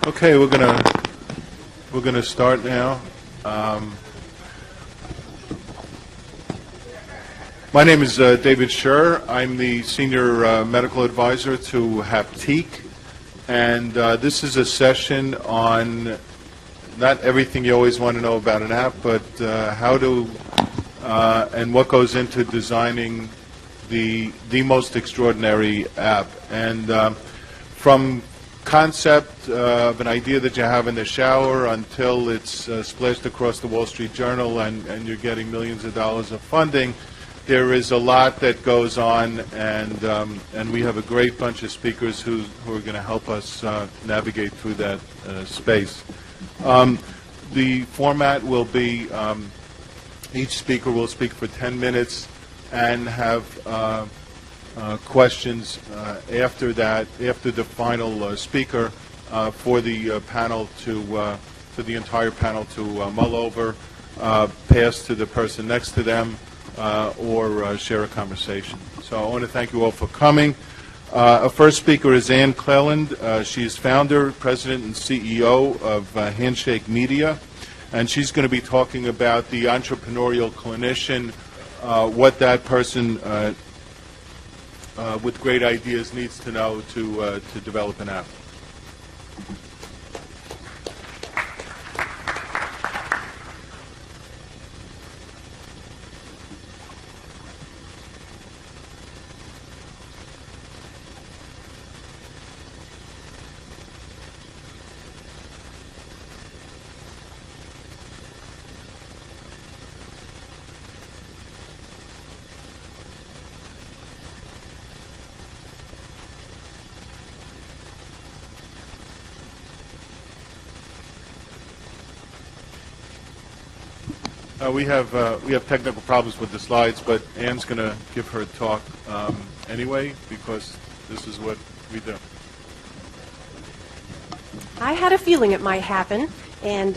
Okay, we're gonna start now. My name is David Scher. I'm the senior medical advisor to Haptique, and this is a session on not everything you always want to know about an app, but how to and what goes into designing the most extraordinary app. And from concept of an idea that you have in the shower until it's splashed across the Wall Street Journal and you're getting millions of dollars of funding, there is a lot that goes on, and we have a great bunch of speakers who are going to help us navigate through that space. The format will be each speaker will speak for 10 minutes and have questions after that, after the final speaker, for the panel for the entire panel to mull over, pass to the person next to them, or share a conversation. So I want to thank you all for coming. Our first speaker is Ann Cleland. She is founder, president, and CEO of Handshake Media, and she's going to be talking about the entrepreneurial clinician, what that person with great ideas needs to know to develop an app. We have technical problems with the slides, but Ann's going to give her talk anyway, because this is what we do. I had a feeling it might happen, and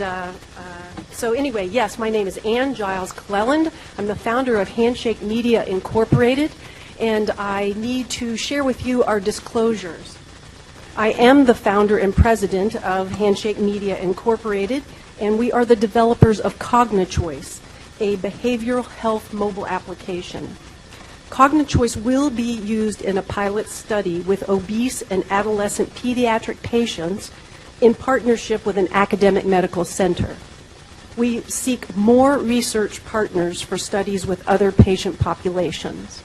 so anyway, yes, my name is Ann Giles Cleland. I'm the founder of Handshake Media Incorporated, and I need to share with you our disclosures. I am the founder and president of Handshake Media Incorporated, and we are the developers of CogniChoice, a behavioral health mobile application. CogniChoice will be used in a pilot study with obese and adolescent pediatric patients in partnership with an academic medical center. We seek more research partners for studies with other patient populations.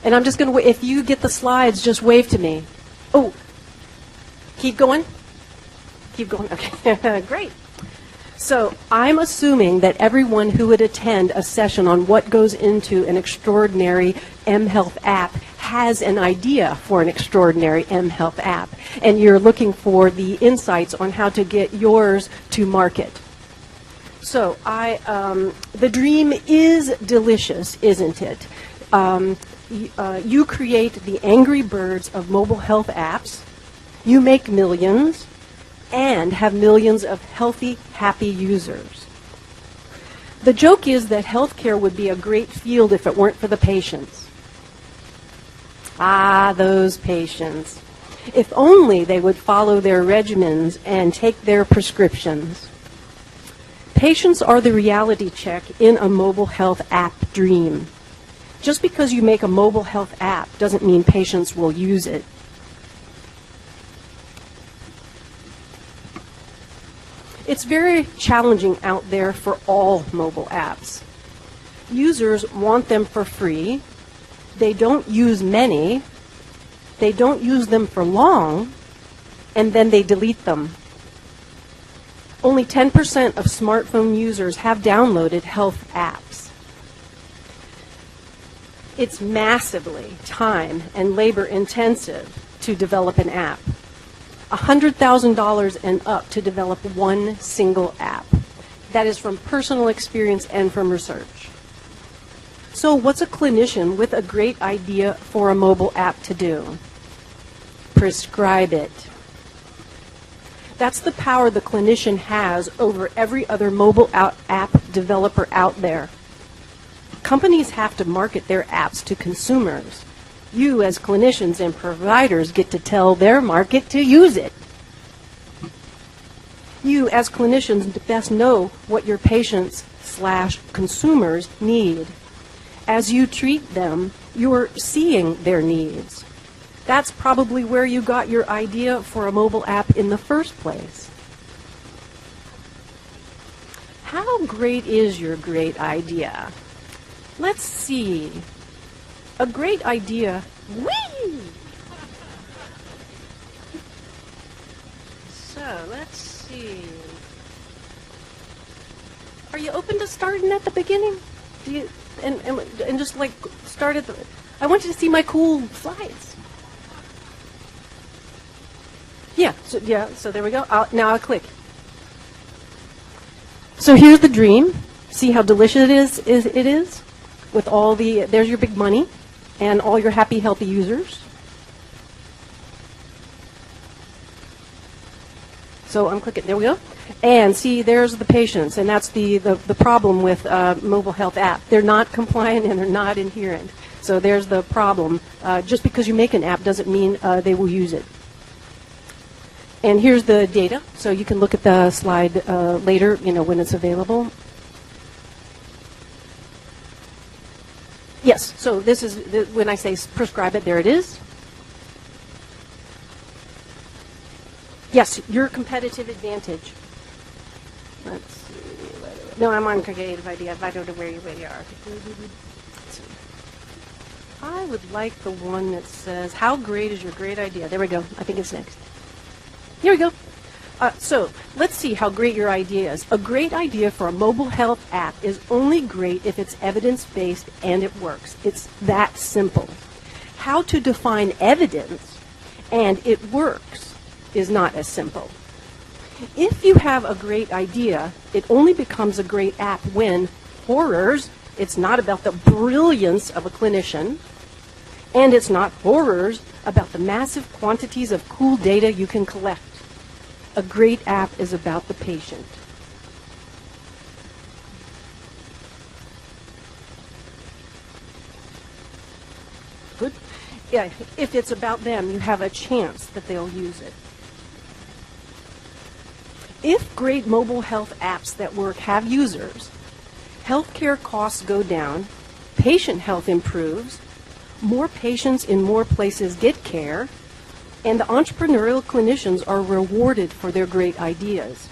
And I'm just going to, if you get the slides, just wave to me. Oh, keep going? Keep going, okay, great. So I'm assuming that everyone who would attend a session on what goes into an extraordinary mHealth app has an idea for an extraordinary mHealth app, and you're looking for the insights on how to get yours to market. So the dream is delicious, isn't it? You create the Angry Birds of mobile health apps, you make millions, and have millions of healthy, happy users. The joke is that healthcare would be a great field if it weren't for the patients. Ah, those patients. If only they would follow their regimens and take their prescriptions. Patients are the reality check in a mobile health app dream. Just because you make a mobile health app doesn't mean patients will use it. It's very challenging out there for all mobile apps. Users want them for free. They don't use many. They don't use them for long, and then they delete them. Only 10% of smartphone users have downloaded health apps. It's massively time and labor intensive to develop an app. $100,000 and up to develop one single app. That is from personal experience and from research. So what's a clinician with a great idea for a mobile app to do? Prescribe it. That's the power the clinician has over every other mobile app developer out there. Companies have to market their apps to consumers. You, as clinicians and providers, get to tell their market to use it. You, as clinicians, best know what your patients/consumers need. As you treat them, you're seeing their needs. That's probably where you got your idea for a mobile app in the first place. How great is your great idea? Let's see. A great idea. Whee! So, let's see. Are you open to starting at the beginning? Do you and just like start at the... I want you to see my cool slides. Yeah, so there we go. Now I'll click. So here's the dream. See how delicious it is? With all the, there's your big money and all your happy, healthy users. So I'm clicking, there we go. And see, there's the patients, and that's the problem with mobile health app. They're not compliant and they're not adherent. So there's the problem. Just because you make an app doesn't mean they will use it. And here's the data, so you can look at the slide later, when it's available. Yes, so this is, when I say prescribe it, there it is. Yes, your competitive advantage. Let's see. No, I'm on creative idea. I don't know where you are. I would like the one that says, how great is your great idea? There we go. I think it's next. Here we go. So let's see how great your idea is. A great idea for a mobile health app is only great if it's evidence-based and it works. It's that simple. How to define evidence and it works is not as simple. If you have a great idea, it only becomes a great app when, horrors, it's not about the brilliance of a clinician, and it's not horrors about the massive quantities of cool data you can collect. A great app is about the patient. Good. Yeah, if it's about them, you have a chance that they'll use it. If great mobile health apps that work have users, healthcare costs go down, patient health improves, more patients in more places get care, and the entrepreneurial clinicians are rewarded for their great ideas.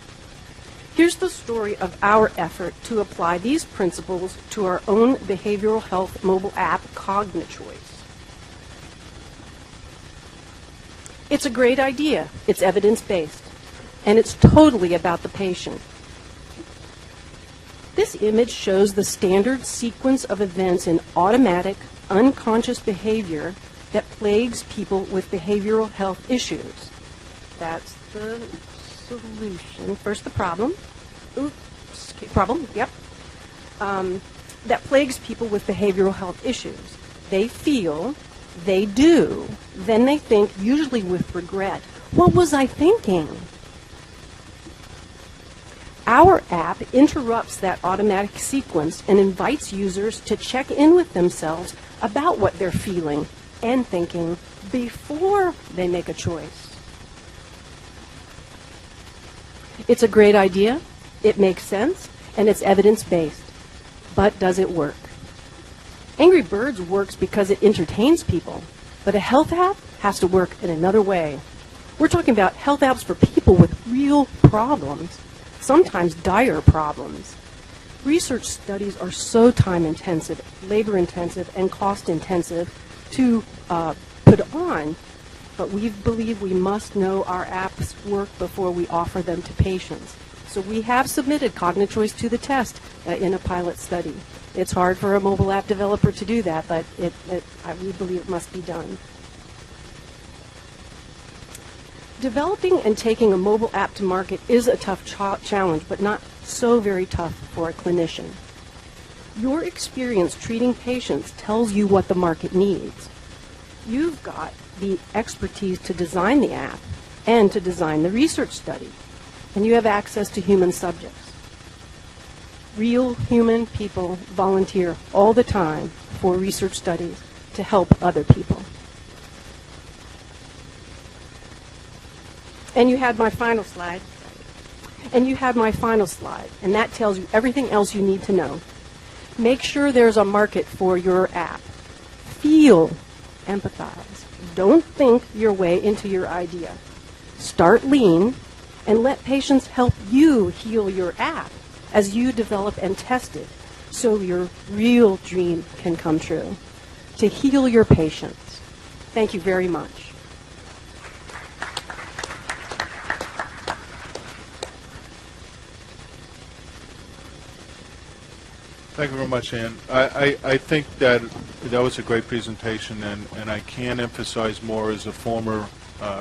Here's the story of our effort to apply these principles to our own behavioral health mobile app, CogniChoice. It's a great idea. It's evidence-based. And it's totally about the patient. This image shows the standard sequence of events in automatic, unconscious behavior that plagues people with behavioral health issues. That's the solution. First, the problem. Oops, problem, yep. That plagues people with behavioral health issues. They feel, they do, then they think, usually with regret. What was I thinking? Our app interrupts that automatic sequence and invites users to check in with themselves about what they're feeling and thinking before they make a choice. It's a great idea, it makes sense, and it's evidence-based. But does it work? Angry Birds works because it entertains people, but a health app has to work in another way. We're talking about health apps for people with real problems, sometimes dire problems. Research studies are so time-intensive, labor-intensive, and cost-intensive to put on, but we believe we must know our apps work before we offer them to patients. So we have submitted CogniChoice to the test in a pilot study. It's hard for a mobile app developer to do that, but we believe it must be done. Developing and taking a mobile app to market is a tough challenge, but not so very tough for a clinician. Your experience treating patients tells you what the market needs. You've got the expertise to design the app and to design the research study, and you have access to human subjects. Real human people volunteer all the time for research studies to help other people. And you had my final slide. And you have my final slide, and that tells you everything else you need to know. Make sure there's a market for your app. Feel, empathize. Don't think your way into your idea. Start lean and let patients help you heal your app as you develop and test it so your real dream can come true. To heal your patients. Thank you very much. Thank you very much, Ann. I think that was a great presentation, and I can't emphasize more as a former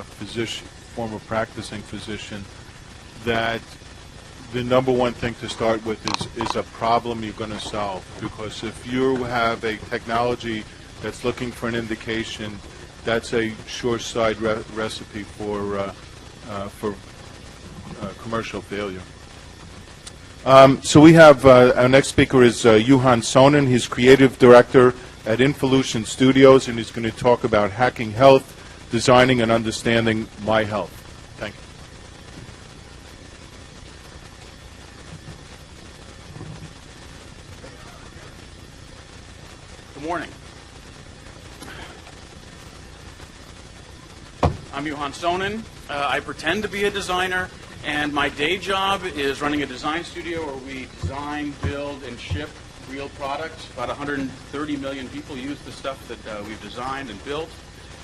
physician, former practicing physician, that the number one thing to start with is a problem you're going to solve. Because if you have a technology that's looking for an indication, that's a sure-side recipe for commercial failure. So we have our next speaker is Hon Sonnen. He's creative director at Involution Studios, and he's going to talk about hacking health, designing and understanding mHealth. Thank you. Good morning. I'm Hon Sonnen. I pretend to be a designer, and my day job is running a design studio where we design, build, and ship real products. About 130 million people use the stuff that we've designed and built.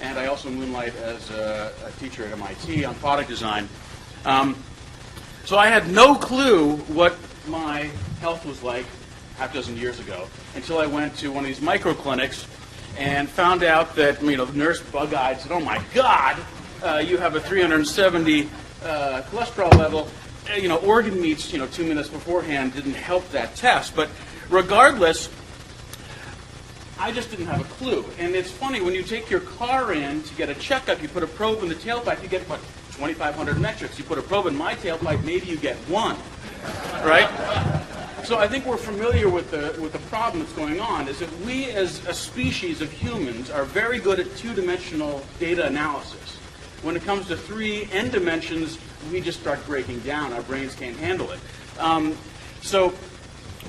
And I also moonlight as a teacher at MIT on product design. So I had no clue what my health was like half a dozen years ago until I went to one of these micro clinics and found out that, the nurse bug-eyed said, "Oh my God, you have a 370 cholesterol level." Organ meats, 2 minutes beforehand didn't help that test. But regardless, I just didn't have a clue. And it's funny, when you take your car in to get a checkup, you put a probe in the tailpipe, you get, 2,500 metrics. You put a probe in my tailpipe, maybe you get 1, right? So I think we're familiar with the problem that's going on, is that we as a species of humans are very good at two-dimensional data analysis. When it comes to 3 n dimensions, we just start breaking down. Our brains can't handle it. So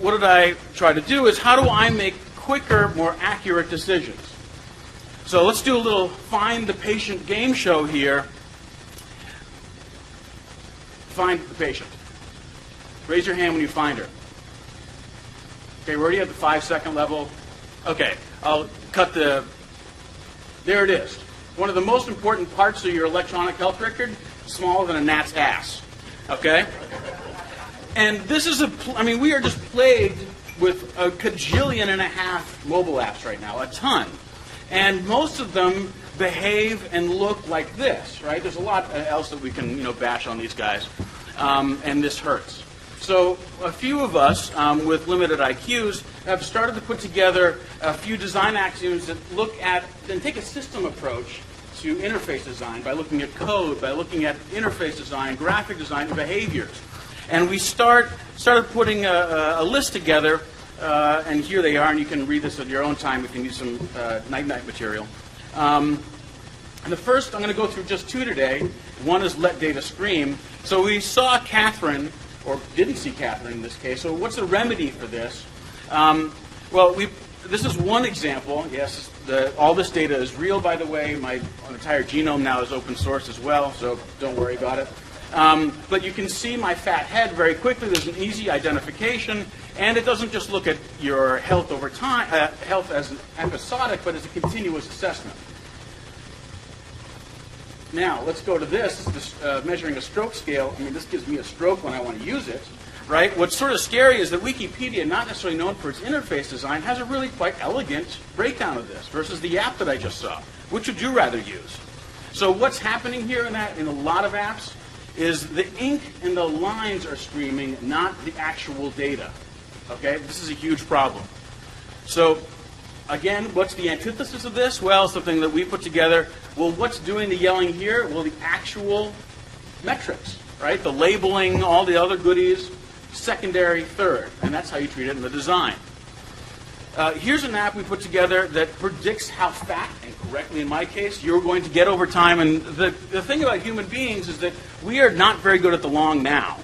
what did I try to do is, how do I make quicker, more accurate decisions? So let's do a little find the patient game show here. Find the patient. Raise your hand when you find her. Okay, we're already at the 5-second level. Okay, I'll cut the... There it is. One of the most important parts of your electronic health record, smaller than a gnat's ass. Okay? And this is we are just plagued with a cajillion and a half mobile apps right now, a ton. And most of them behave and look like this, right? There's a lot else that we can, bash on these guys. And this hurts. So a few of us with limited IQs have started to put together a few design axioms that look at and take a system approach to interface design by looking at code, by looking at interface design, graphic design, and behaviors. And we started putting a list together, and here they are, and you can read this at your own time if you need some night-night material. And the first, I'm going to go through just 2 today. One is let data scream. So we saw Catherine, or didn't see Catherine in this case. So what's the remedy for this? This is one example. Yes, all this data is real, by the way. My entire genome now is open source as well, so don't worry about it. But you can see my fat head very quickly. There's an easy identification, and it doesn't just look at your health over time, health as an episodic, but as a continuous assessment. Now, let's go to this measuring a stroke scale. This gives me a stroke when I want to use it, right? What's sort of scary is that Wikipedia, not necessarily known for its interface design, has a really quite elegant breakdown of this versus the app that I just saw. Which would you rather use? So what's happening here in a lot of apps is the ink and the lines are screaming, not the actual data. Okay? This is a huge problem. So again, what's the antithesis of this? Well, something that we put together. Well, what's doing the yelling here? Well, the actual metrics, right? The labeling, all the other goodies, secondary, third. And that's how you treat it in the design. Here's an app we put together that predicts how fat, and correctly in my case, you're going to get over time. And the thing about human beings is that we are not very good at the long now.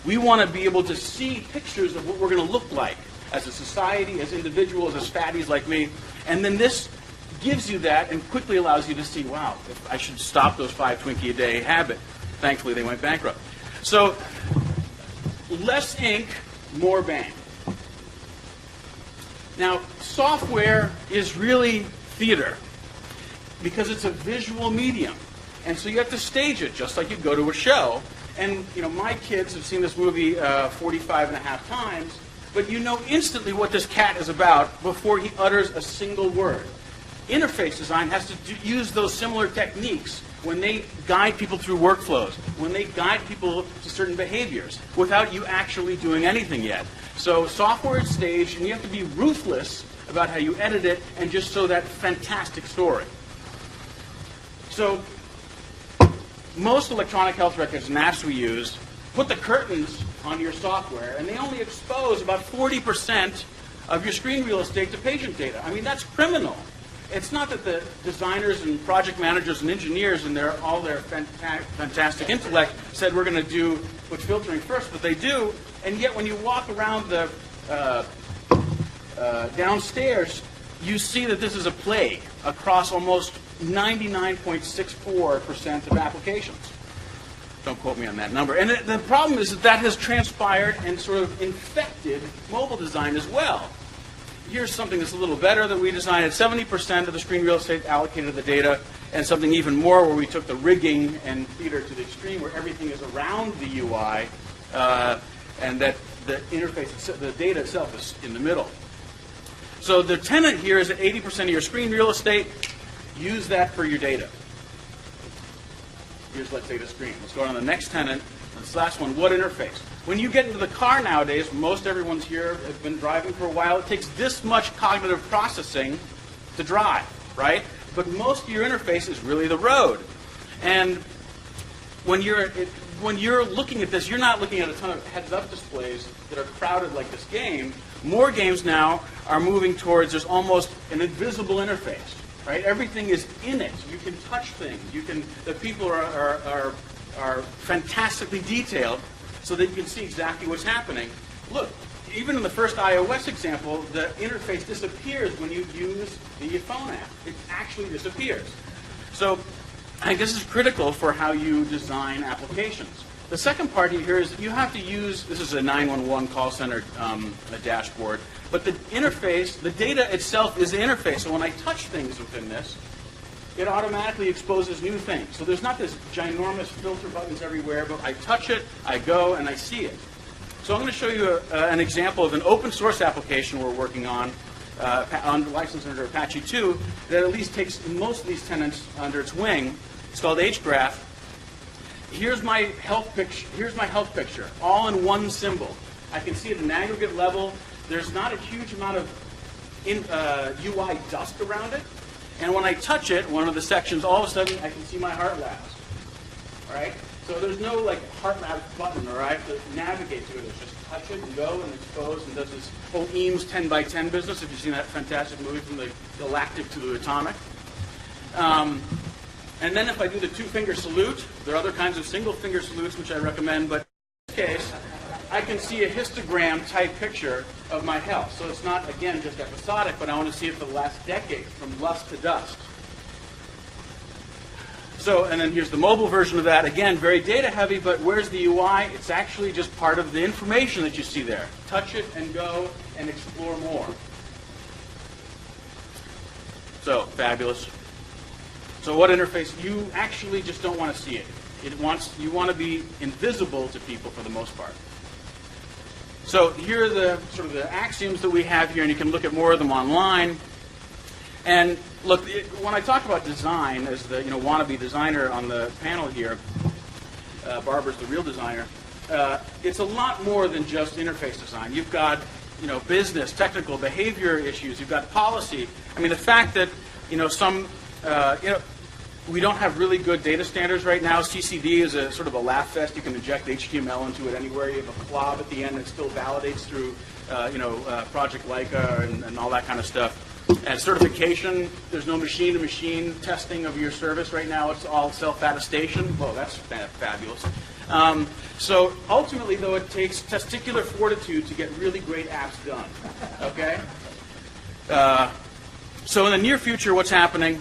We want to be able to see pictures of what we're going to look like as a society, as individuals, as fatties like me. And then this gives you that and quickly allows you to see, wow, if I should stop those 5 Twinkie a day habit. Thankfully, they went bankrupt. So less ink, more bang. Now, software is really theater because it's a visual medium. And so you have to stage it just like you go to a show. And, you know, my kids have seen this movie 45 and a half times, but you know instantly what this cat is about before he utters a single word. Interface design has to use those similar techniques when they guide people through workflows, when they guide people to certain behaviors, without you actually doing anything yet. So software is staged, and you have to be ruthless about how you edit it and just show that fantastic story. So most electronic health records and apps we use put the curtains on your software, and they only expose about 40% of your screen real estate to patient data. I mean, that's criminal. It's not that the designers and project managers and engineers and all their fantastic intellect said we're going to put filtering first, but they do. And yet when you walk around the downstairs, you see that this is a plague across almost 99.64% of applications. Don't quote me on that number. And the problem is that has transpired and sort of infected mobile design as well. Here's something that's a little better that we designed at 70% of the screen real estate allocated to the data, and something even more where we took the rigging and theater to the extreme, where everything is around the UI, and that the interface, the data itself is in the middle. So the tenet here is that 80% of your screen real estate, use that for your data. Here's, let's say, the screen. Let's go on to the next tenet. This last one, what interface? When you get into the car nowadays, most everyone's here have been driving for a while. It takes this much cognitive processing to drive, right? But most of your interface is really the road. And when you're looking at this, you're not looking at a ton of heads-up displays that are crowded like this game. More games now are moving towards there's almost an invisible interface, right? Everything is in it. You can touch things. The people are fantastically detailed so that you can see exactly what's happening. Look, even in the first iOS example, the interface disappears when you use the phone app. It actually disappears. So I think this is critical for how you design applications. The second part here is that you have to use, this is a 911 call center dashboard, but the interface, the data itself is the interface. So when I touch things within this, it automatically exposes new things. So there's not this ginormous filter buttons everywhere, but I touch it, I go, and I see it. So I'm going to show you an example of an open source application we're working on licensed under Apache 2, that at least takes most of these tenants under its wing. It's called HGraph. Here's my health picture, all in one symbol. I can see at an aggregate level, there's not a huge amount of UI dust around it. And when I touch it, one of the sections, all of a sudden, I can see my heart labs. All right? So there's no like heart lab button, or I have to navigate to it. It's just touch it and go and expose, and does this whole Eames 10 by 10 business, if you've seen that fantastic movie from the galactic to the atomic. And then if I do the two-finger salute, there are other kinds of single-finger salutes which I recommend, but in this case, I can see a histogram-type picture of my health. So it's not, again, just episodic, but I want to see it for the last decade, from lust to dust. So, and then here's the mobile version of that. Again, very data-heavy, but where's the UI? It's actually just part of the information that you see there. Touch it and go and explore more. So, fabulous. So what interface? You actually just don't want to see it. You want to be invisible to people for the most part. So here are the sort of the axioms that we have here, and you can look at more of them online. And look, when I talk about design as the wannabe designer on the panel here, Barbara's the real designer. It's a lot more than just interface design. You've got business, technical, behavior issues. You've got policy. I mean, the fact that we don't have really good data standards right now. CCD is a sort of a laugh fest. You can inject HTML into it anywhere. You have a clob at the end that still validates through, Project Leica and all that kind of stuff. And certification, there's no machine-to-machine testing of your service right now. It's all self-attestation. Whoa, that's fabulous. So ultimately, though, it takes testicular fortitude to get really great apps done. Okay? So in the near future, what's happening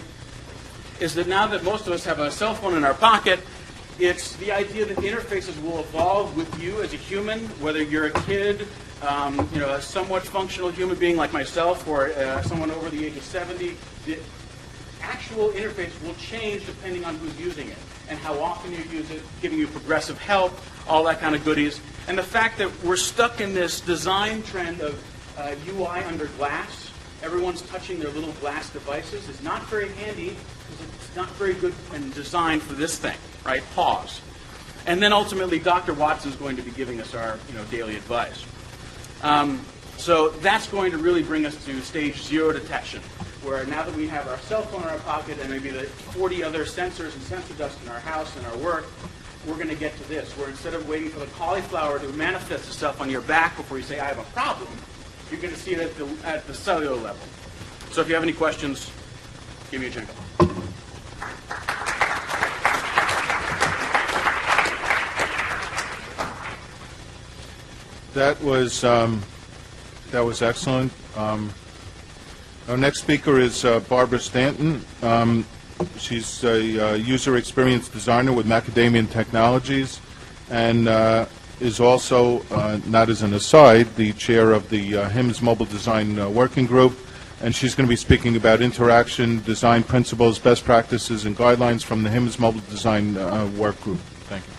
is that now that most of us have a cell phone in our pocket, it's the idea that interfaces will evolve with you as a human, whether you're a kid, a somewhat functional human being like myself, or someone over the age of 70. The actual interface will change depending on who's using it and how often you use it, giving you progressive help, all that kind of goodies. And the fact that we're stuck in this design trend of UI under glass, everyone's touching their little glass devices, is not very handy because it's not very good and designed for this thing, right? Pause. And then ultimately, Dr. Watson's going to be giving us our daily advice. So that's going to really bring us to stage 0 detection, where now that we have our cell phone in our pocket and maybe the 40 other sensors and sensor dust in our house and our work, we're going to get to this, where instead of waiting for the cauliflower to manifest itself on your back before you say, I have a problem, you're going to see it at the cellular level. So if you have any questions, give me a jingle. That was excellent. Our next speaker is Barbara Stanton. She's a user experience designer with Macadamian Technologies, and is also, not as an aside, the chair of the HIMSS Mobile Design Working Group, and she's going to be speaking about interaction, design principles, best practices, and guidelines from the HIMSS Mobile Design Work Group. Thank you.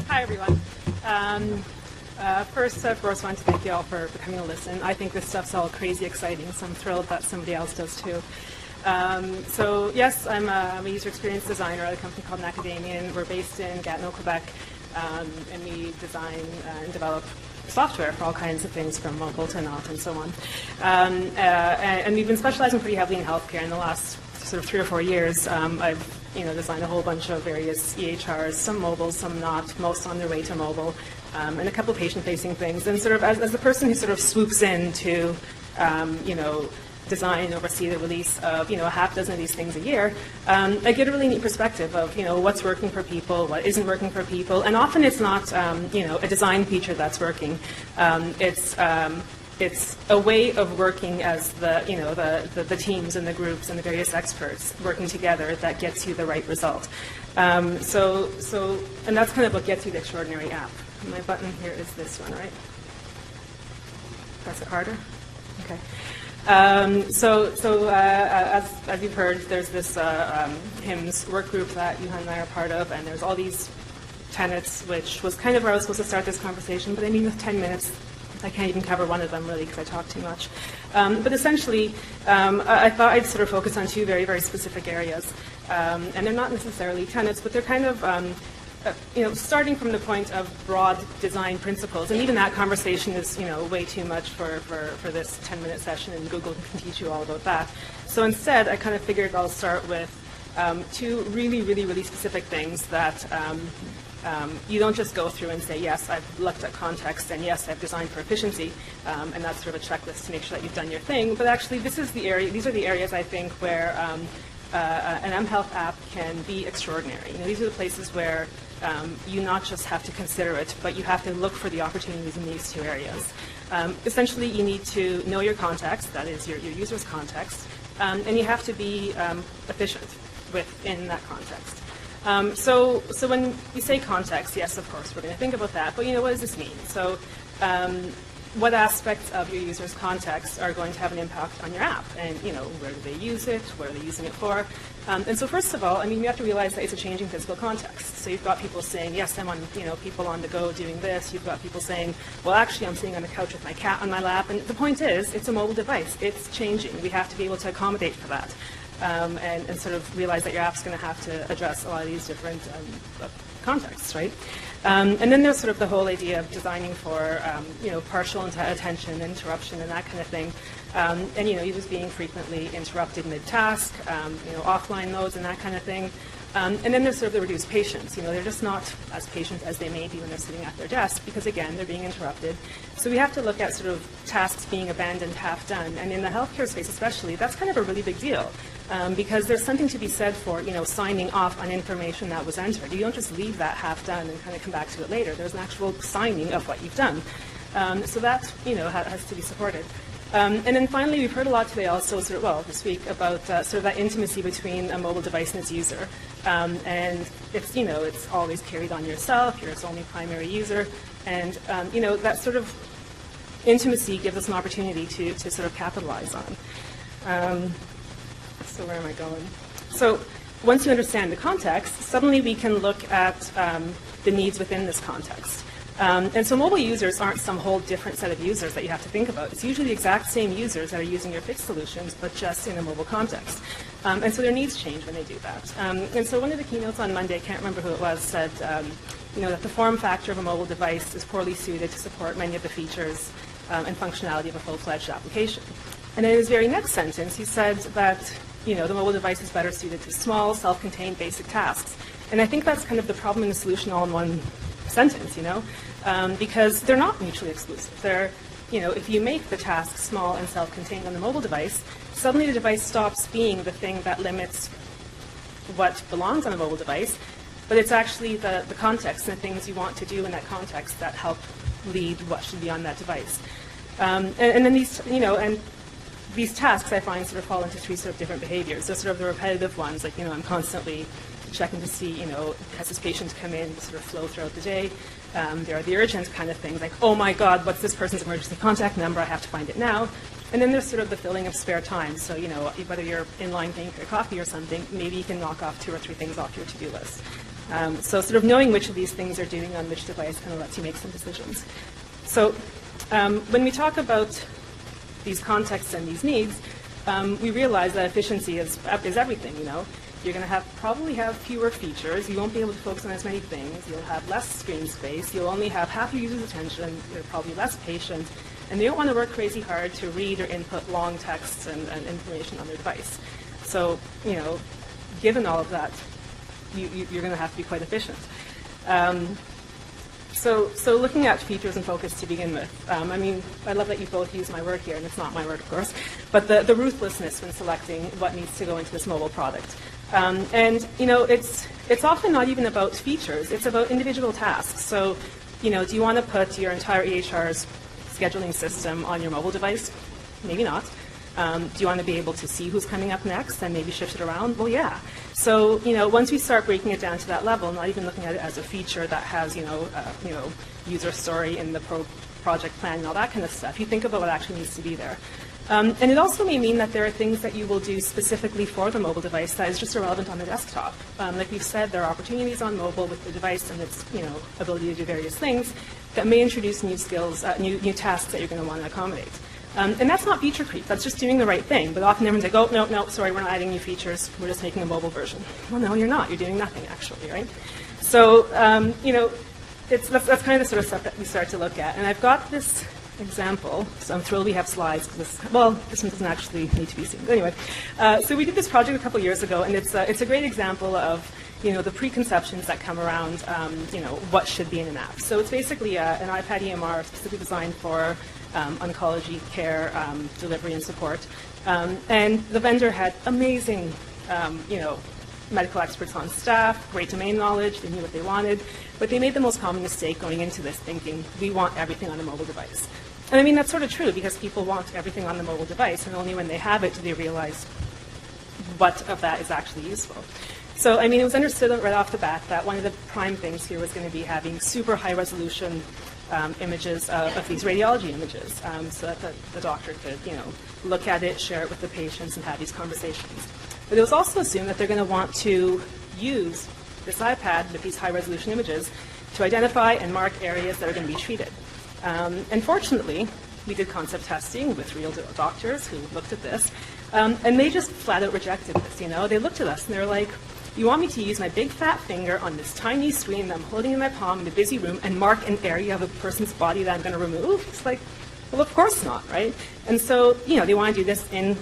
Hi, everyone. First, of course, I want to thank you all for coming to listen. I think this stuff's all crazy exciting, so I'm thrilled that somebody else does too. So yes, I'm a user experience designer at a company called Macadamian. We're based in Gatineau, Quebec, and we design and develop software for all kinds of things, from mobile to not, and so on. And we've been specializing pretty heavily in healthcare in the last sort of 3 or 4 years. I've designed a whole bunch of various EHRs, some mobile, some not, most on their way to mobile, and a couple patient-facing things. And sort of as the person who sort of swoops in to, design and oversee the release of, a half dozen of these things a year, I get a really neat perspective of, what's working for people, what isn't working for people. And often it's not, a design feature that's working. It's a way of working as the teams and the groups and the various experts working together that gets you the right result. And that's kind of what gets you the extraordinary app. My button here is this one, right? Press it harder? Okay. As you've heard, there's this HIMSS work group that Johan and I are part of, and there's all these tenets, which was kind of where I was supposed to start this conversation, but I mean, with 10 minutes, I can't even cover one of them, really, because I talk too much. But essentially, I thought I'd sort of focus on 2 very, very specific areas. And they're not necessarily tenets, but they're kind of, starting from the point of broad design principles. And even that conversation is, way too much for this 10-minute session, and Google can teach you all about that. So instead, I kind of figured I'll start with 2 really, really, really specific things that you don't just go through and say, yes, I've looked at context, and yes, I've designed for efficiency, and that's sort of a checklist to make sure that you've done your thing. But actually, these are the areas, I think, where an mHealth app can be extraordinary. These are the places where you not just have to consider it, but you have to look for the opportunities in these 2 areas. Essentially, you need to know your context, that is your user's context, and you have to be efficient within that context. So when we say context, yes, of course, we're going to think about that, but what does this mean? So what aspects of your user's context are going to have an impact on your app? And, where do they use it? What are they using it for? And so first of all, you have to realize that it's a changing physical context. So you've got people saying, yes, I'm on, people on the go doing this. You've got people saying, well, actually, I'm sitting on the couch with my cat on my lap. And the point is, it's a mobile device. It's changing. We have to be able to accommodate for that. And sort of realize that your app's going to have to address a lot of these different contexts, right? And then there's sort of the whole idea of designing for, partial attention, interruption, and that kind of thing. And, users being frequently interrupted mid-task, offline modes and that kind of thing. And then there's sort of the reduced patience. They're just not as patient as they may be when they're sitting at their desk because, again, they're being interrupted. So we have to look at sort of tasks being abandoned, half done. And in the healthcare space especially, that's kind of a really big deal because there's something to be said for, signing off on information that was entered. You don't just leave that half done and kind of come back to it later. There's an actual signing of what you've done. So that, has to be supported. And then finally, we've heard a lot today also, this week, about sort of that intimacy between a mobile device and its user. And it's, it's always carried on yourself, you're its only primary user. And, that sort of intimacy gives us an opportunity to sort of capitalize on. So where am I going? So once you understand the context, suddenly we can look at the needs within this context. And so mobile users aren't some whole different set of users that you have to think about. It's usually the exact same users that are using your fixed solutions, but just in a mobile context. And so their needs change when they do that. And so one of the keynotes on Monday, I can't remember who it was, said that the form factor of a mobile device is poorly suited to support many of the features and functionality of a full-fledged application. And in his very next sentence, he said that the mobile device is better suited to small, self-contained, basic tasks. And I think that's kind of the problem and the solution all in one sentence, because they're not mutually exclusive. They're, if you make the task small and self-contained on the mobile device, suddenly the device stops being the thing that limits what belongs on a mobile device, but it's actually the context and the things you want to do in that context that help lead what should be on that device. And then these, and these tasks I find sort of fall into three sort of different behaviors. So sort of the repetitive ones, like, I'm constantly checking to see, has this patient come in, sort of flow throughout the day. There are the urgent kind of things, like, oh my God, what's this person's emergency contact number? I have to find it now. And then there's sort of the filling of spare time. So, whether you're in line paying for your coffee or something, maybe you can knock off 2 or 3 things off your to-do list. So sort of knowing which of these things are doing on which device kind of lets you make some decisions. So when we talk about these contexts and these needs, we realize that efficiency is everything, You're going to probably have fewer features. You won't be able to focus on as many things. You'll have less screen space. You'll only have half your user's attention. You're probably less patient. And they don't want to work crazy hard to read or input long texts and information on their device. So, given all of that, you're going to have to be quite efficient. So looking at features and focus to begin with, I love that you both use my word here, and it's not my word, of course, but the ruthlessness when selecting what needs to go into this mobile product. It's often not even about features, it's about individual tasks. So, do you want to put your entire EHR's scheduling system on your mobile device? Maybe not. Do you want to be able to see who's coming up next and maybe shift it around? Well, yeah. So, once we start breaking it down to that level, not even looking at it as a feature that has, user story in the project plan and all that kind of stuff, you think about what actually needs to be there. And it also may mean that there are things that you will do specifically for the mobile device that is just irrelevant on the desktop. Like we've said, there are opportunities on mobile with the device and its ability to do various things that may introduce new skills, new tasks that you're going to want to accommodate. And that's not feature creep, that's just doing the right thing. But often everyone's like, oh, no, sorry, we're not adding new features, we're just making a mobile version. Well, no, you're not, you're doing nothing actually, right? So, that's kind of the sort of stuff that we start to look at. And I've got this example, so I'm thrilled we have slides. This one doesn't actually need to be seen. But anyway, so we did this project a couple years ago, and it's a great example of the preconceptions that come around what should be in an app. So it's basically an iPad EMR specifically designed for oncology care delivery and support, and the vendor had amazing medical experts on staff, great domain knowledge, they knew what they wanted, but they made the most common mistake going into this thinking, we want everything on a mobile device. And that's sort of true because people want everything on the mobile device, and only when they have it do they realize what of that is actually useful. So, it was understood right off the bat that one of the prime things here was going to be having super high resolution images of these radiology images so that the doctor could, look at it, share it with the patients, and have these conversations. But it was also assumed that they're going to want to use this iPad with these high-resolution images to identify and mark areas that are going to be treated. And fortunately, we did concept testing with real doctors who looked at this, and they just flat-out rejected this. They looked at us and they're like, you want me to use my big fat finger on this tiny screen that I'm holding in my palm in a busy room and mark an area of a person's body that I'm going to remove? It's like, well, of course not, right? And so, they want to do this in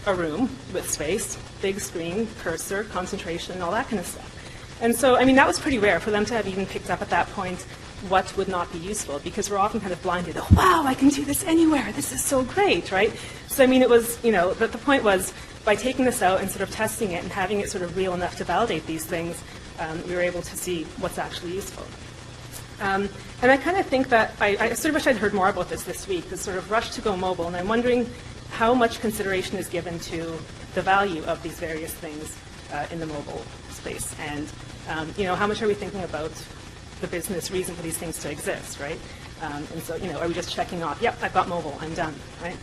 a room with space, big screen, cursor, concentration, and all that kind of stuff. And so, I mean, that was pretty rare for them to have even picked up at that point what would not be useful, because we're often kind of blinded, oh, wow, I can do this anywhere, this is so great, right? So, I mean, it was, you know, the point was, by taking this out and sort of testing it and having it sort of real enough to validate these things, we were able to see what's actually useful. And I kind of think that, I sort of wish I'd heard more about this week, this sort of rush to go mobile, and I'm wondering how much consideration is given to the value of these various things in the mobile space, and you know, how much are we thinking about the business reason for these things to exist, right? And so, you know, are we just checking off, yep, I've got mobile, I'm done, right?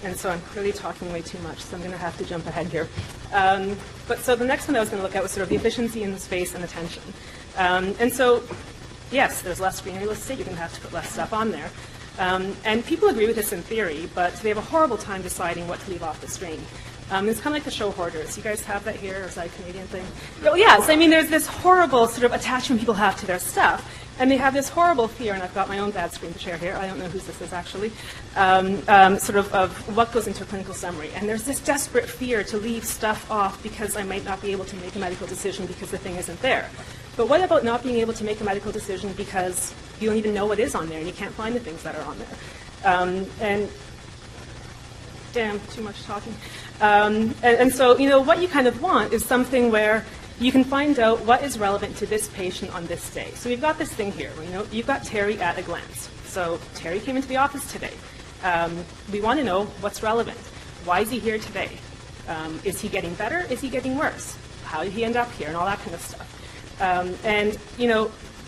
And so I'm clearly talking way too much, so I'm going to have to jump ahead here. But so the next one I was going to look at was sort of the efficiency in the space and attention. And so, yes, there's less screen real estate, you're going to have to put less stuff on there. And people agree with this in theory, but they have a horrible time deciding what to leave off the screen. It's kind of like the show Hoarders. You guys have that here, or is that a Canadian thing? Oh, yes. I mean, there's this horrible sort of attachment people have to their stuff, and they have this horrible fear, and I've got my own bad screen to share here. I don't know whose this is, actually, sort of what goes into a clinical summary. And there's this desperate fear to leave stuff off because I might not be able to make a medical decision because the thing isn't there. But what about not being able to make a medical decision because you don't even know what is on there and you can't find the things that are on there? And damn, too much talking. And so, you know, what you kind of want is something where you can find out what is relevant to this patient on this day. So we've got this thing here. You know, you've got Terry at a glance. So Terry came into the office today. We want to know what's relevant. Why is he here today? Is he getting better? Is he getting worse? How did he end up here? And all that kind of stuff. And, you know,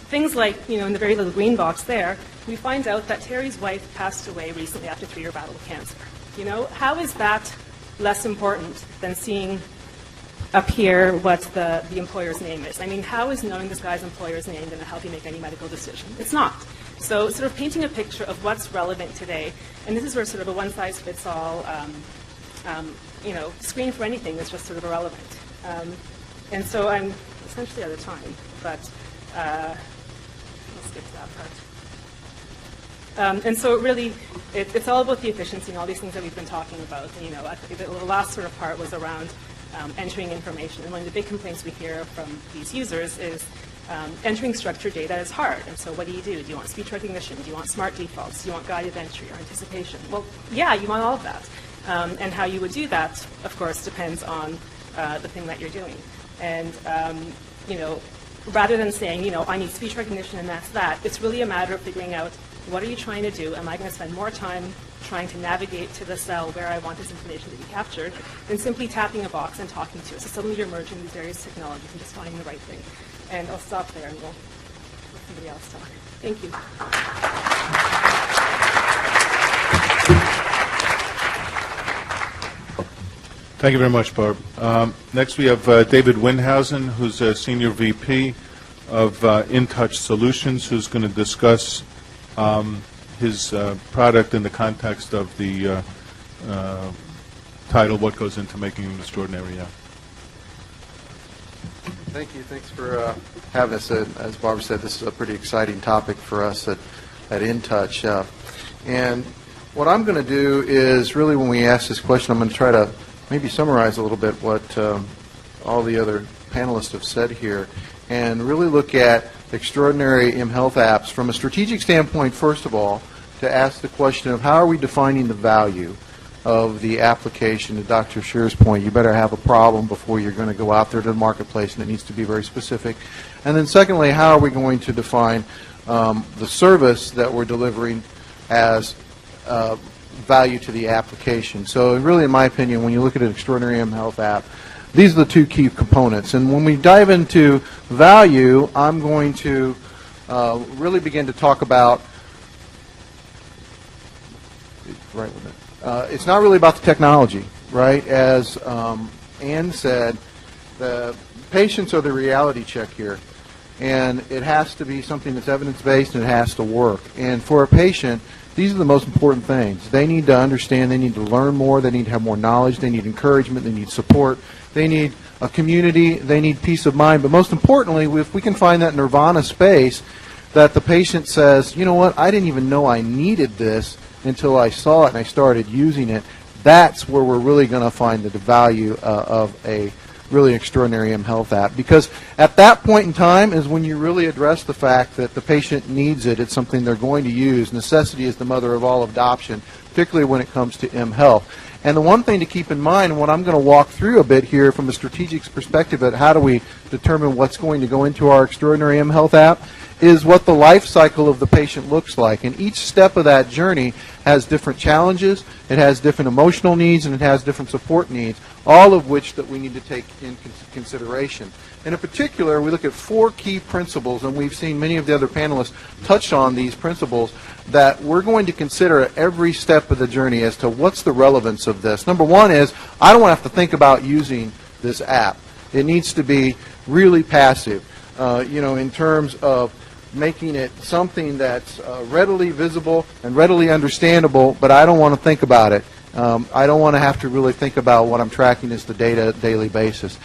things like, you know, in the very little green box there, we find out that Terry's wife passed away recently after a 3-year battle with cancer. You know, how is that less important than seeing up here what the employer's name is? I mean, how is knowing this guy's employer's name going to help you make any medical decision? It's not. So sort of painting a picture of what's relevant today, and this is where sort of a one-size-fits-all, you know, screen for anything is just sort of irrelevant. And so I'm essentially out of time, but let's get to that part. And so really, it's all about the efficiency and all these things that we've been talking about. And, you know, I think the last sort of part was around entering information. And one of the big complaints we hear from these users is entering structured data is hard. And so what do? Do you want speech recognition? Do you want smart defaults? Do you want guided entry or anticipation? Well, yeah, you want all of that. And how you would do that, of course, depends on the thing that you're doing. And, you know, rather than saying, you know, I need speech recognition and that's that, it's really a matter of figuring out, what are you trying to do? Am I going to spend more time trying to navigate to the cell where I want this information to be captured than simply tapping a box and talking to it? So suddenly you're merging these various technologies and just finding the right thing. And I'll stop there and we'll let somebody else talk. Thank you. Thank you very much, Barb. Next, we have David Windhausen, who's a Senior VP of InTouch Solutions, who's going to discuss his product in the context of the title, What Goes into Making an Extraordinary Yeah. Thank you. Thanks for having us. As Barbara said, this is a pretty exciting topic for us at InTouch. And what I'm going to do is really, when we ask this question, I'm going to try to maybe summarize a little bit what all the other panelists have said here, and really look at extraordinary mHealth apps from a strategic standpoint, first of all, to ask the question of how are we defining the value of the application. To Dr. Scheer's point, you better have a problem before you're going to go out there to the marketplace, and it needs to be very specific. And then secondly, how are we going to define the service that we're delivering as value to the application. So really, in my opinion, when you look at an extraordinary mHealth app, these are the two key components. And when we dive into value, I'm going to really begin to talk about, it's not really about the technology, right? As Ann said, the patients are the reality check here. And it has to be something that's evidence-based and it has to work. And for a patient, these are the most important things. They need to understand, they need to learn more, they need to have more knowledge, they need encouragement, they need support, they need a community, they need peace of mind. But most importantly, if we can find that nirvana space that the patient says, you know what, I didn't even know I needed this until I saw it and I started using it, that's where we're really going to find the value of a really extraordinary mHealth app, because at that point in time is when you really address the fact that the patient needs it. It's something they're going to use. Necessity is the mother of all adoption, particularly when it comes to mHealth. And the one thing to keep in mind, and what I'm going to walk through a bit here from a strategic perspective at how do we determine what's going to go into our extraordinary mHealth app, is what the life cycle of the patient looks like. And each step of that journey has different challenges, it has different emotional needs, and it has different support needs, all of which that we need to take into consideration. And in particular, we look at 4 key principles, and we've seen many of the other panelists touch on these principles that we're going to consider at every step of the journey as to what's the relevance of this. Number 1 is, I don't want to have to think about using this app. It needs to be really passive, in terms of making it something that's readily visible and readily understandable, but I don't want to think about it. I don't want to have to really think about what I'm tracking as the data daily basis.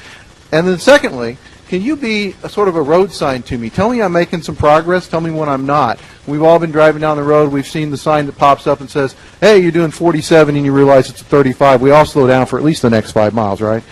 And then secondly, can you be a sort of a road sign to me? Tell me I'm making some progress. Tell me when I'm not. We've all been driving down the road. We've seen the sign that pops up and says, hey, you're doing 47, and you realize it's 35. We all slow down for at least the next 5 miles, right?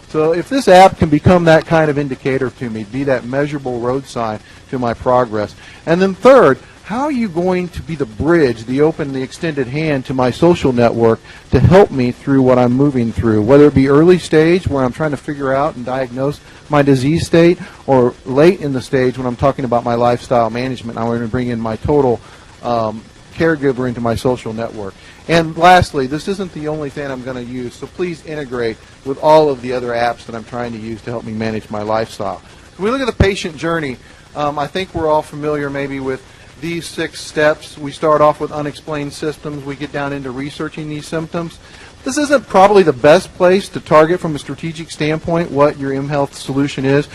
So if this app can become that kind of indicator to me, be that measurable road sign to my progress. And then third, how are you going to be the bridge, the open, the extended hand to my social network to help me through what I'm moving through, whether it be early stage where I'm trying to figure out and diagnose my disease state, or late in the stage when I'm talking about my lifestyle management. I'm going to bring in my total caregiver into my social network. And lastly, this isn't the only thing I'm going to use, so please integrate with all of the other apps that I'm trying to use to help me manage my lifestyle. When we look at the patient journey, I think we're all familiar maybe with these 6 steps. We start off with unexplained symptoms. We get down into researching these symptoms. This isn't probably the best place to target from a strategic standpoint what your mHealth solution is,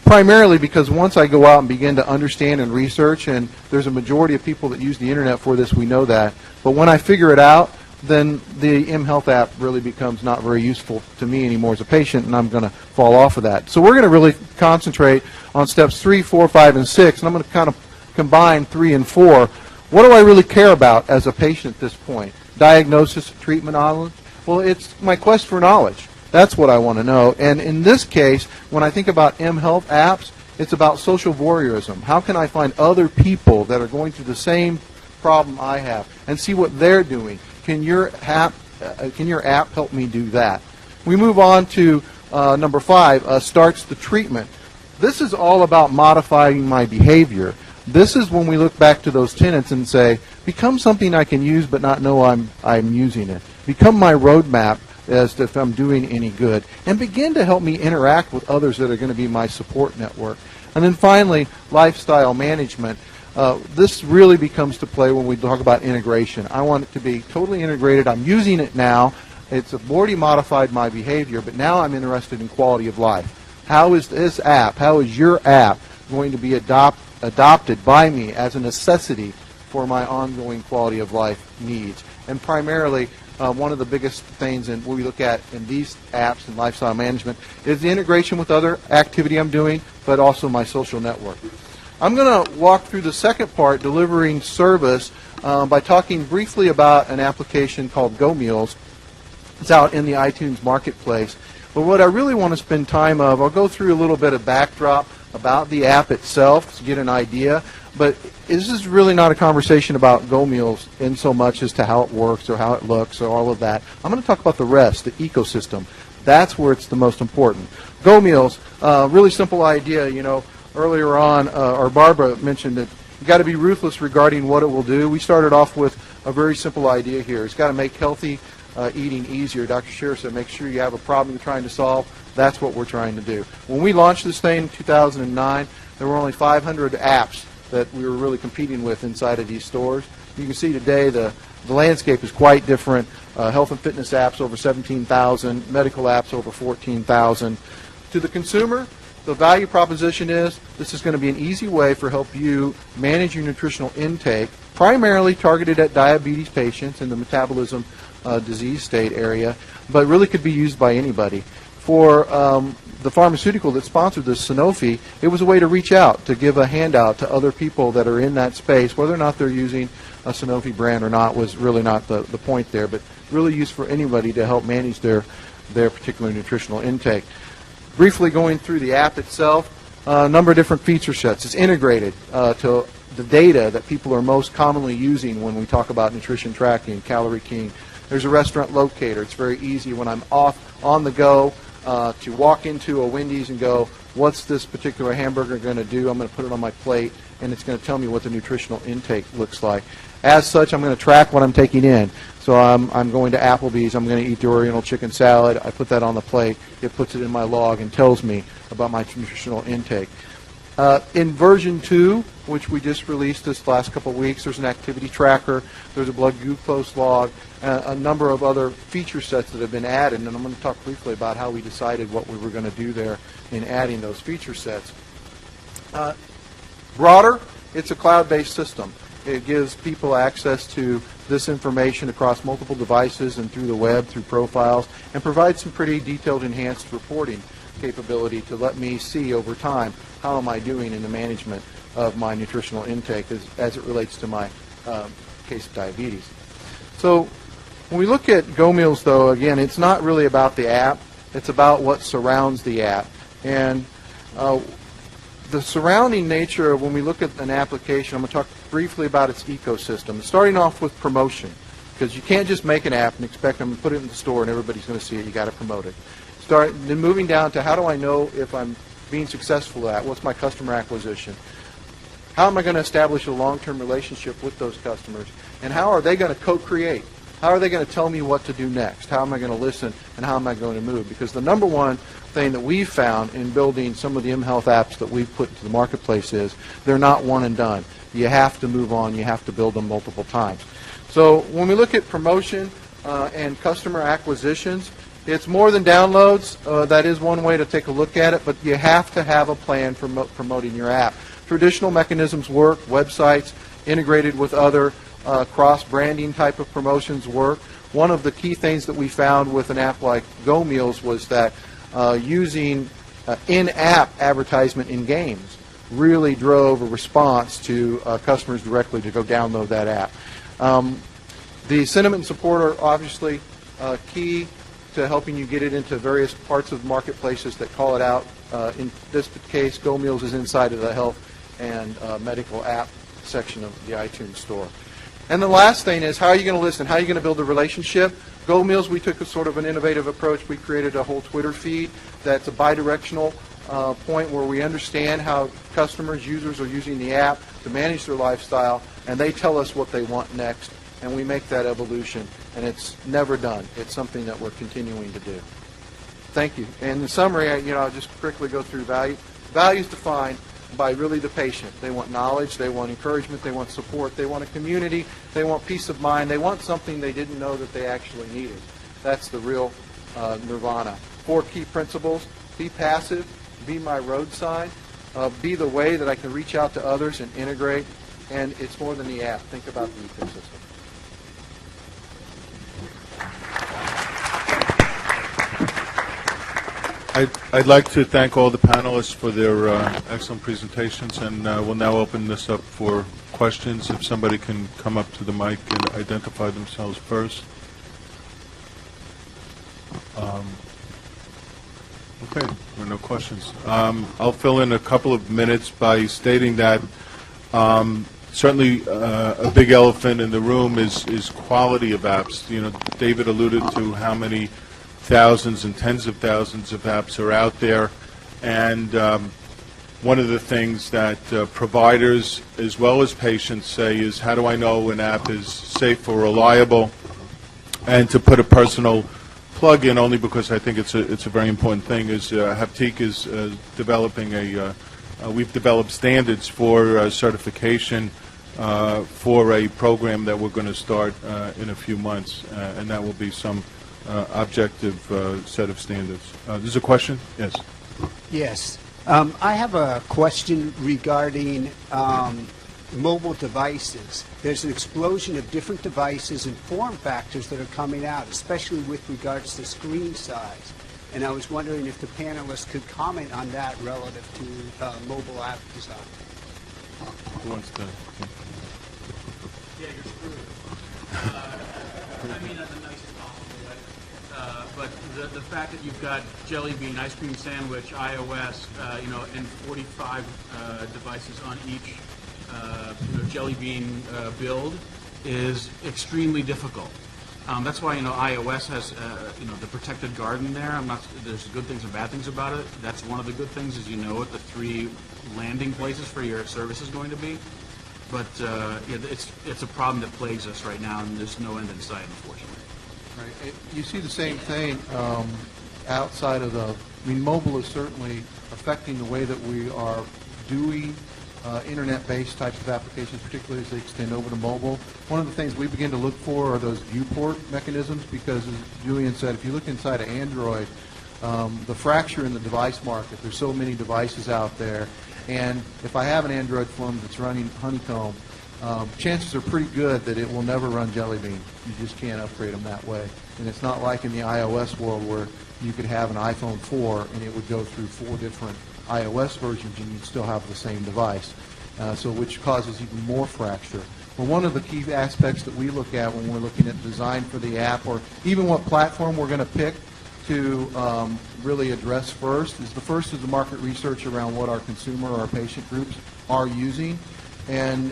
primarily because once I go out and begin to understand and research, and there's a majority of people that use the internet for this, we know that, but when I figure it out, then the mHealth app really becomes not very useful to me anymore as a patient, and I'm going to fall off of that. So we're going to really concentrate on steps 3, 4, 5, and 6, and I'm going to kind of combine 3 and 4. What do I really care about as a patient at this point? Diagnosis, treatment, knowledge? Well, it's my quest for knowledge. That's what I want to know. And in this case, when I think about mHealth apps, it's about social voyeurism. How can I find other people that are going through the same problem I have and see what they're doing? Can your app help me do that? We move on to number 5, starts the treatment. This is all about modifying my behavior. This is when we look back to those tenets and say, become something I can use but not know I'm using it. Become my roadmap as to if I'm doing any good, and begin to help me interact with others that are going to be my support network. And then finally, lifestyle management. This really becomes to play when we talk about integration. I want it to be totally integrated. I'm using it now. It's already modified my behavior, but now I'm interested in quality of life. How is this app, how is your app going to be adopted by me as a necessity for my ongoing quality of life needs? And primarily, one of the biggest things in what we look at in these apps and lifestyle management is the integration with other activity I'm doing, but also my social network. I'm going to walk through the second part, delivering service, by talking briefly about an application called Go Meals. It's out in the iTunes marketplace. But what I really want to spend time of, I'll go through a little bit of backdrop about the app itself to get an idea, but this is really not a conversation about Go Meals in so much as to how it works or how it looks or all of that. I'm going to talk about the rest, the ecosystem. That's where it's the most important. Go Meals, really simple idea. Earlier on, or Barbara mentioned that you've got to be ruthless regarding what it will do. We started off with a very simple idea here. It's got to make healthy eating easier. Dr. Scheer said make sure you have a problem you're trying to solve. That's what we're trying to do. When we launched this thing in 2009, there were only 500 apps that we were really competing with inside of these stores. You can see today the landscape is quite different. Health and fitness apps over 17,000, medical apps over 14,000. To the consumer, the value proposition is this is going to be an easy way for help you manage your nutritional intake, primarily targeted at diabetes patients in the metabolism disease state area, but really could be used by anybody. For the pharmaceutical that sponsored this, Sanofi, it was a way to reach out, to give a handout to other people that are in that space. Whether or not they're using a Sanofi brand or not was really not the point there, but really used for anybody to help manage their particular nutritional intake. Briefly going through the app itself, a number of different feature sets. It's integrated to the data that people are most commonly using when we talk about nutrition tracking, calorie keying. There's a restaurant locator. It's very easy when I'm off on the go to walk into a Wendy's and go, what's this particular hamburger going to do? I'm going to put it on my plate, and it's going to tell me what the nutritional intake looks like. As such, I'm going to track what I'm taking in. So I'm going to Applebee's. I'm going to eat the Oriental chicken salad. I put that on the plate. It puts it in my log and tells me about my nutritional intake. In version 2, which we just released this last couple of weeks, there's an activity tracker, there's a blood glucose log, a number of other feature sets that have been added, and I'm going to talk briefly about how we decided what we were going to do there in adding those feature sets. Broader, it's a cloud-based system. It gives people access to this information across multiple devices and through the web, through profiles, and provides some pretty detailed enhanced reporting capability to let me see over time how am I doing in the management of my nutritional intake as it relates to my case of diabetes. So when we look at Go Meals, though, again, it's not really about the app. It's about what surrounds the app. And the surrounding nature of when we look at an application, I'm going to talk briefly about its ecosystem. Starting off with promotion, because you can't just make an app and expect them to put it in the store and everybody's going to see it. You got to promote it. Then moving down to how do I know if I'm being successful at? What's my customer acquisition? How am I going to establish a long-term relationship with those customers? And how are they going to co-create? How are they going to tell me what to do next? How am I going to listen? And how am I going to move? Because the number one thing that we've found in building some of the mHealth apps that we've put into the marketplace is they're not one and done. You have to move on. You have to build them multiple times. So when we look at promotion and customer acquisitions, it's more than downloads. That is one way to take a look at it, but you have to have a plan for promoting your app. Traditional mechanisms work. Websites integrated with other cross-branding type of promotions work. One of the key things that we found with an app like Go Meals was that using in-app advertisement in games really drove a response to customers directly to go download that app. The sentiment support are obviously key to helping you get it into various parts of marketplaces that call it out. In this case, Go Meals is inside of the health and medical app section of the iTunes store. And the last thing is, how are you going to listen? How are you going to build a relationship? Go Meals, we took a sort of an innovative approach. We created a whole Twitter feed that's a bidirectional point where we understand how customers, users are using the app to manage their lifestyle, and they tell us what they want next, and we make that evolution, and it's never done. It's something that we're continuing to do. Thank you. And in summary, I'll just quickly go through value. Value is defined by really the patient. They want knowledge, they want encouragement, they want support, they want a community, they want peace of mind, they want something they didn't know that they actually needed. That's the real nirvana. 4 key principles: be passive, be my road sign, be the way that I can reach out to others and integrate, and it's more than the app. Think about the ecosystem. I'd like to thank all the panelists for their excellent presentations, and we'll now open this up for questions. If somebody can come up to the mic and identify themselves first. Okay, there are no questions. I'll fill in a couple of minutes by stating that certainly a big elephant in the room is quality of apps. David alluded to how many thousands and tens of thousands of apps are out there, and one of the things that providers as well as patients say is, how do I know an app is safe or reliable? And to put a personal plug in, only because I think it's a very important thing, is Haptique is developing we've developed standards for certification for a program that we're going to start in a few months, and that will be some objective set of standards. There's a question? Yes. Yes. I have a question regarding mobile devices. There's an explosion of different devices and form factors that are coming out, especially with regards to screen size. And I was wondering if the panelists could comment on that relative to mobile app design. Who wants to? Yeah, you're screwed. I mean, that's a nice the fact that you've got Jelly Bean ice cream sandwich, iOS, and 45 devices on each Jelly Bean build is extremely difficult. That's why iOS has the protected garden there. There's good things and bad things about it. That's one of the good things is what the 3 landing places for your service is going to be. But it's a problem that plagues us right now, and there's no end in sight, unfortunately. Right. You see the same thing outside of mobile is certainly affecting the way that we are doing internet-based types of applications, particularly as they extend over to mobile. One of the things we begin to look for are those viewport mechanisms because, as Julian said, if you look inside of Android, the fracture in the device market, there's so many devices out there, and if I have an Android phone that's running Honeycomb, chances are pretty good that it will never run Jelly Bean. You just can't upgrade them that way. And it's not like in the iOS world where you could have an iPhone 4 and it would go through 4 different iOS versions and you'd still have the same device, which causes even more fracture. Well, one of the key aspects that we look at when we're looking at design for the app or even what platform we're going to pick to really address first is the market research around what our consumer or our patient groups are using. And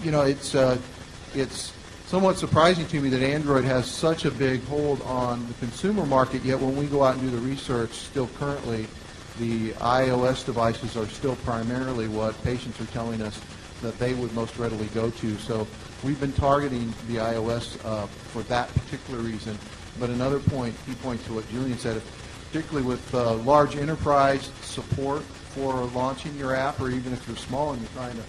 it's somewhat surprising to me that Android has such a big hold on the consumer market, yet when we go out and do the research, still currently, the iOS devices are still primarily what patients are telling us that they would most readily go to. So we've been targeting the iOS for that particular reason. But another key point to what Julian said, particularly with large enterprise support for launching your app, or even if you're small and you're trying to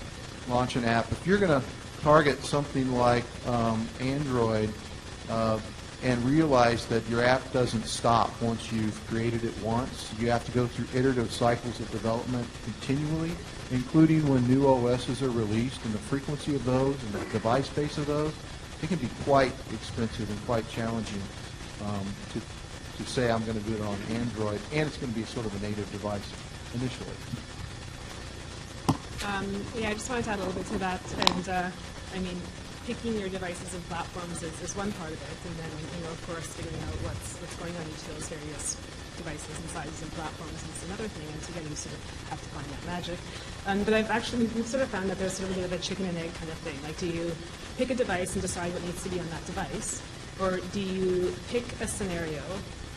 launch an app, if you're going to target something like Android and realize that your app doesn't stop once you've created it once, you have to go through iterative cycles of development continually, including when new OSs are released, and the frequency of those and the device space of those, it can be quite expensive and quite challenging to say I'm going to do it on Android, and it's going to be sort of a native device initially. I just wanted to add a little bit to that, and picking your devices and platforms is one part of it, and then of course figuring out what's going on each of those various devices and sizes and platforms is another thing, and together you sort of have to find that magic. But we've sort of found that there's sort of a bit of a chicken and egg kind of thing. Like, do you pick a device and decide what needs to be on that device, or do you pick a scenario,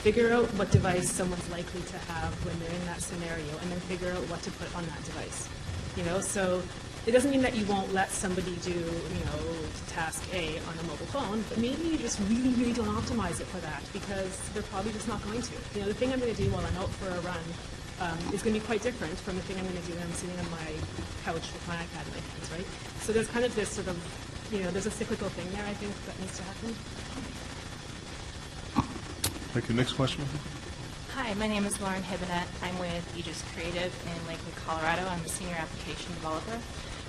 figure out what device someone's likely to have when they're in that scenario, and then figure out what to put on that device? So it doesn't mean that you won't let somebody do, task A on a mobile phone, but maybe you just really, really don't optimize it for that because they're probably just not going to. The thing I'm going to do while I'm out for a run is going to be quite different from the thing I'm going to do when I'm sitting on my couch with my iPad in my hands, right? So there's kind of this sort of, there's a cyclical thing there, I think, that needs to happen. Thank you. Next question. Hi, my name is Lauren Hibbinet. I'm with Aegis Creative in Lakewood, Colorado. I'm a senior application developer.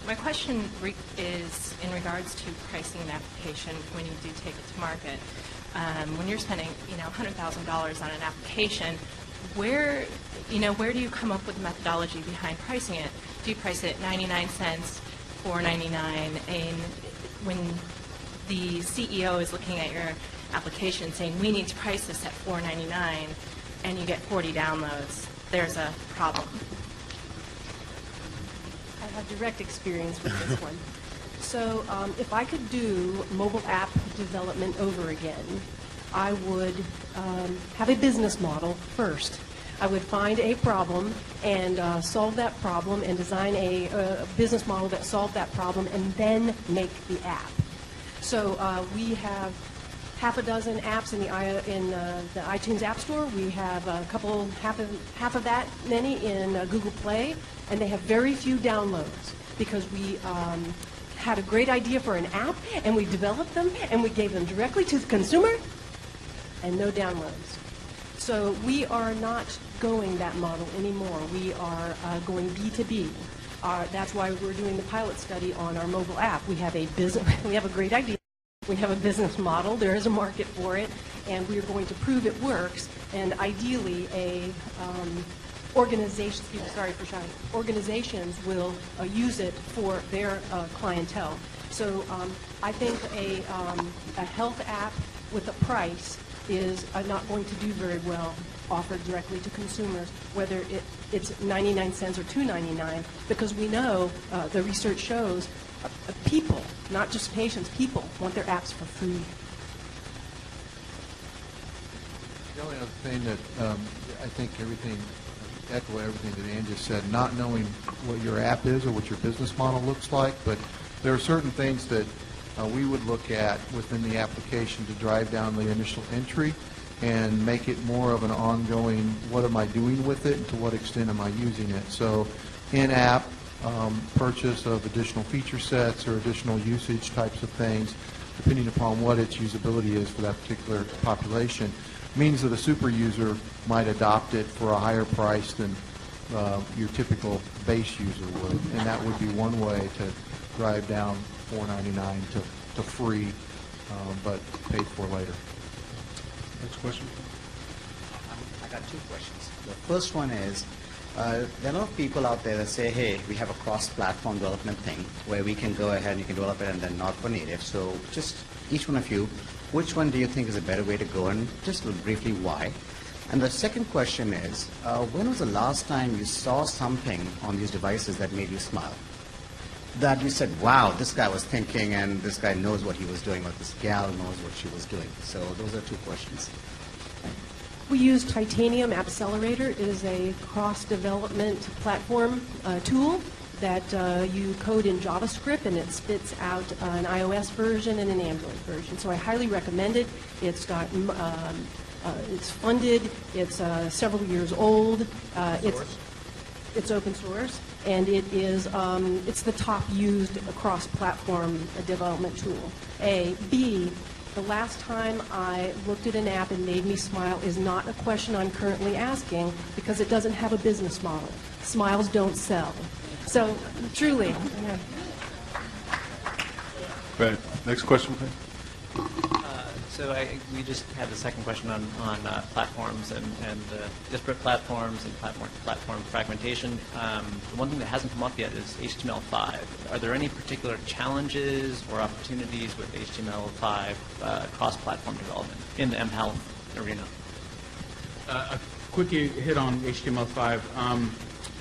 My question is in regards to pricing an application when you do take it to market. When you're spending, $100,000 on an application, where do you come up with the methodology behind pricing it? Do you price it 99 cents, $4.99, and when the CEO is looking at your application saying, we need to price this at $4.99, and you get 40 downloads, there's a problem. I have direct experience with this one. So if I could do mobile app development over again, I would have a business model first. I would find a problem and solve that problem and design a business model that solved that problem and then make the app. So we have half a dozen apps in the iTunes App Store. We have half of that many in Google Play, and they have very few downloads because we had a great idea for an app, and we developed them, and we gave them directly to the consumer, and no downloads. So we are not going that model anymore. We are going B2B. That's why we're doing the pilot study on our mobile app. We have a great idea. We have a business model. There is a market for it, and we are going to prove it works. And ideally, organizations will use it for their clientele. So I think a health app with a price is not going to do very well offered directly to consumers, whether it's 99 cents or $2.99, because we know the research shows people, not just patients, people want their apps for free. The only other thing that I think echo everything that Ann just said, not knowing what your app is or what your business model looks like, but there are certain things that we would look at within the application to drive down the initial entry and make it more of an ongoing, what am I doing with it and to what extent am I using it. So in-app purchase of additional feature sets or additional usage types of things, depending upon what its usability is for that particular population, means that a super user might adopt it for a higher price than your typical base user would. And that would be one way to drive down $4.99 to free, but paid for later. Next question. I got two questions. The first one is, there are a lot of people out there that say, hey, we have a cross-platform development thing where we can go ahead and you can develop it and then not for native. So just each one of you, which one do you think is a better way to go, and just briefly why? And the second question is, when was the last time you saw something on these devices that made you smile? That you said, wow, this guy was thinking and this guy knows what he was doing, or this gal knows what she was doing. So those are two questions. We use Titanium Appcelerator. It is a cross-development platform tool that you code in JavaScript, and it spits out an iOS version and an Android version. So I highly recommend it. It's got it's funded. It's several years old. It's open source, and it is it's the top used cross-platform development tool. A. B. The last time I looked at an app and made me smile is not a question I'm currently asking, because it doesn't have a business model. Smiles don't sell. So, truly. Yeah. Right. Next question, please. So we just had the second question on platforms and disparate platforms and platform fragmentation. The one thing that hasn't come up yet is HTML5. Are there any particular challenges or opportunities with HTML5 cross-platform development in the mHealth arena? A quick hit on HTML5.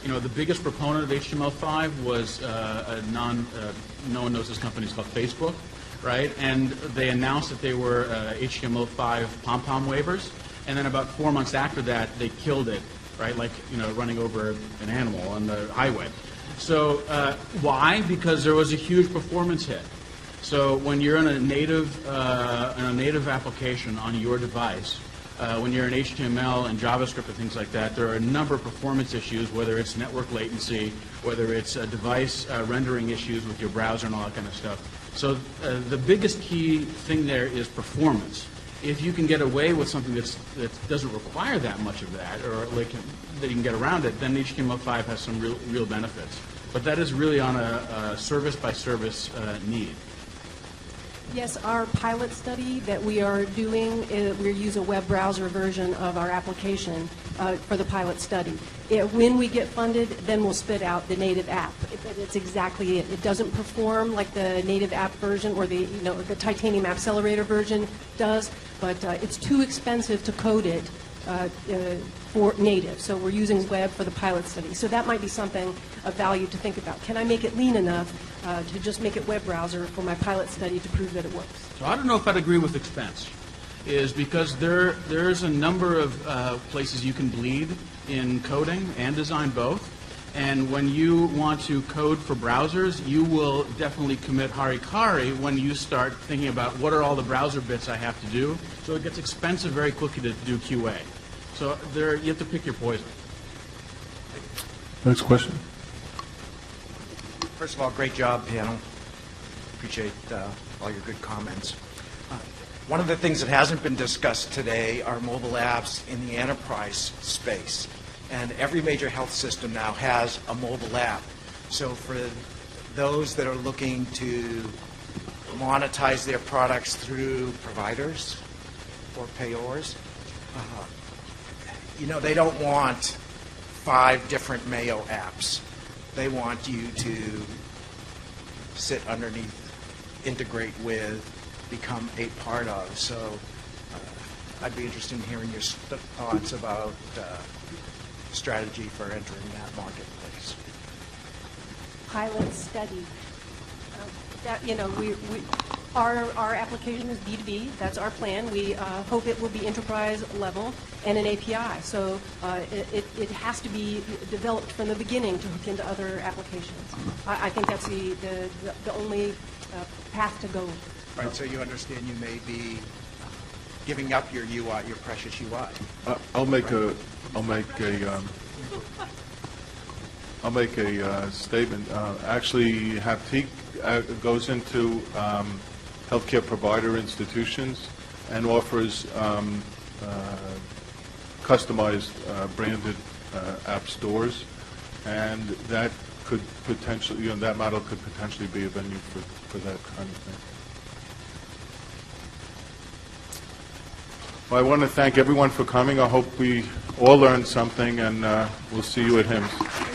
The biggest proponent of HTML5 was no one knows this company is called Facebook. Right, and they announced that they were HTML5 pom-pom waivers, and then about 4 months after that, they killed it, right, like, running over an animal on the highway. So why? Because there was a huge performance hit. So when you're in a native application on your device, when you're in HTML and JavaScript and things like that, there are a number of performance issues, whether it's network latency, whether it's device rendering issues with your browser and all that kind of stuff. So the biggest key thing there is performance. If you can get away with something that doesn't require that much of that, or that you can get around it, then HTML5 has some real benefits. But that is really on a service-by-service need. Yes, our pilot study that we are doing, we use a web browser version of our application for the pilot study. When we get funded, then we'll spit out the native app. It's exactly it. It doesn't perform like the native app version or the Titanium Appcelerator version does, but it's too expensive to code it for native. So we're using web for the pilot study. So that might be something of value to think about. Can I make it lean enough to just make it web browser for my pilot study to prove that it works? So I don't know if I'd agree with expense, is because there's a number of places you can bleed in coding and design both. And when you want to code for browsers, you will definitely commit harikari when you start thinking about what are all the browser bits I have to do. So it gets expensive very quickly to do QA. So you have to pick your poison. Next question. First of all, great job, panel. Appreciate all your good comments. One of the things that hasn't been discussed today are mobile apps in the enterprise space. And every major health system now has a mobile app. So for those that are looking to monetize their products through providers or payors, they don't want 5 different Mayo apps. They want you to sit underneath, integrate with, become a part of. So I'd be interested in hearing your thoughts about strategy for entering that marketplace. Pilot study. That, our application is B2B. That's our plan. We hope it will be enterprise level and an API. So it has to be developed from the beginning to hook into other applications. I think that's the only path to go. All right, so you understand you may be giving up your UI, your precious UI. I'll make a statement. Actually, Haptique goes into healthcare provider institutions and offers customized branded app stores, and that could potentially, that model could potentially be a venue for that kind of thing. Well, I want to thank everyone for coming. I hope we all learned something, and we'll see you at HIMSS.